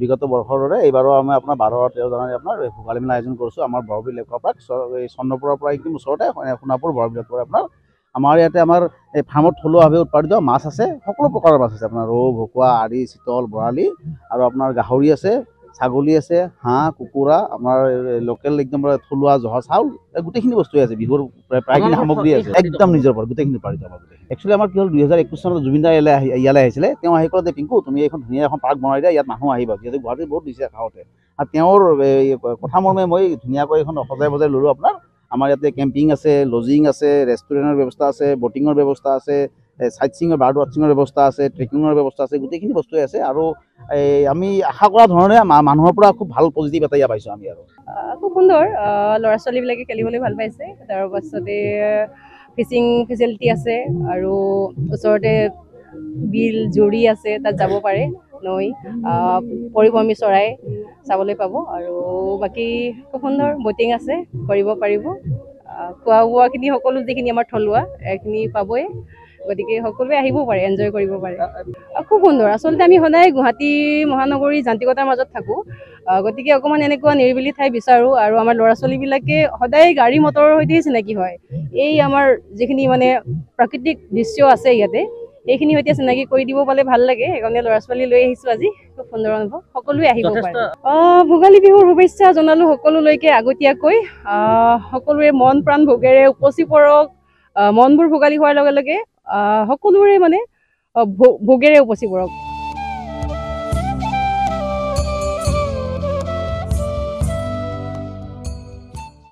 বিগত বৰ্ষৰ দৰে এইবাৰো আমি আপোনাৰ 12-13 জানুৱাৰী আপোনাৰ ভোগালী মেলা আয়োজন কৰিছোঁ আমাৰ বৰবিল লেকপাৰ্ক চন্দ্ৰপুৰৰ পৰা একদম ওচৰতে সোণাপুৰ বৰবিলত পৰা আপোনাৰ আমাৰ ইয়াতে আমাৰ এই ফাৰ্মত থলুৱাভাৱে উৎপাদিত মাছ আছে, সকলো প্ৰকাৰৰ মাছ আছে আপোনাৰ ৰৌ, ভকুৱা, আৰি, চিতল, বৰালি আৰু আপোনাৰ গাহৰি আছে, ছাগলী আছে, হাঁহ, কুকুৰা, আমাৰ লোকেল একদম থলুৱা জহা চাউল, গোটেইখিনি বস্তুৱে আছে। বিহুৰ প্ৰায়খিনি সামগ্ৰী আছে, একদম নিজৰ পৰা গোটেইখিনি পাৰি যাব। একচুৱেলি আমাৰ কি হ'ল 2021 চনত জুবিন দা ইয়ালৈ আহিছিলে। তেওঁ আহি ক'লে যে পিংকু তুমি এখন ধুনীয়া এখন পাৰ্ক বনাই দিয়া, ইয়াত মানুহ আহিবা, যিহেতু গুৱাহাটীত বহুত দিছে খাওঁতে। আৰু তেওঁৰ কথা মৰ্মে মই ধুনীয়াকৈ এখন সজাই বজাই ল'লোঁ আপোনাৰ। আমাৰ ইয়াতে কেম্পিং আছে, লজিং আছে, ৰেষ্টুৰেণ্টৰ ব্যৱস্থা আছে, বটিঙৰ ব্যৱস্থা আছে, চাইট ছিঙৰ বাৰ্ড ৱাচিঙৰ ব্যৱস্থা আছে, ট্ৰেকিঙৰ ব্যৱস্থা আছে, গোটেইখিনি বস্তুৱে আছে। আৰু আমি আশা কৰা ধৰণে মানুহৰ পৰা খুব ভাল পজিটিভ এটা ইয়া পাইছোঁ আমি। আৰু খুব সুন্দৰ, ল'ৰা ছোৱালীবিলাকে খেলিবলৈ ভাল পাইছে। তাৰপাছতে ফিচিং ফেচিলিটি আছে আৰু ওচৰতে বিল জুৰি আছে, তাত যাব পাৰে, নৈ পৰিভ্ৰমী চৰাই চাবলৈ পাব। আৰু বাকী খুব সুন্দৰ বটিং আছে, কৰিব পাৰিব। খোৱা বোৱাখিনি সকলো যিখিনি আমাৰ থলুৱা এইখিনি পাবই, গতিকে সকলোৱে আহিব পাৰে, এনজয় কৰিব পাৰে। খুব সুন্দৰ। আচলতে আমি সদায় গুৱাহাটী মহানগৰী যান্ত্ৰিকতাৰ মাজত থাকোঁ, গতিকে অকণমান এনেকুৱা নিৰিবিলি ঠাই বিচাৰোঁ। আৰু আমাৰ ল'ৰা ছোৱালীবিলাকে সদায় গাড়ী মটৰৰ সৈতে চিনাকি হয়। এই আমাৰ যিখিনি মানে প্ৰাকৃতিক দৃশ্য আছে ইয়াতে, এইখিনি সৈতে চিনাকি কৰি দিব পালে ভাল লাগে। সেইকাৰণে ল'ৰা ছোৱালী লৈ আহিছোঁ আজি। খুব সুন্দৰ অনুভৱ, সকলোৱে আহিব পাৰে। ভোগালী বিহুৰ শুভেচ্ছা জনালোঁ সকলোলৈকে আগতীয়াকৈ। সকলোৰে মন প্ৰাণ ভোগেৰে উপচি পৰক। মনবোৰ ভোগালী হোৱাৰ লগে লগে সকলোৰে মানে ভোগেৰে উপচি পৰক।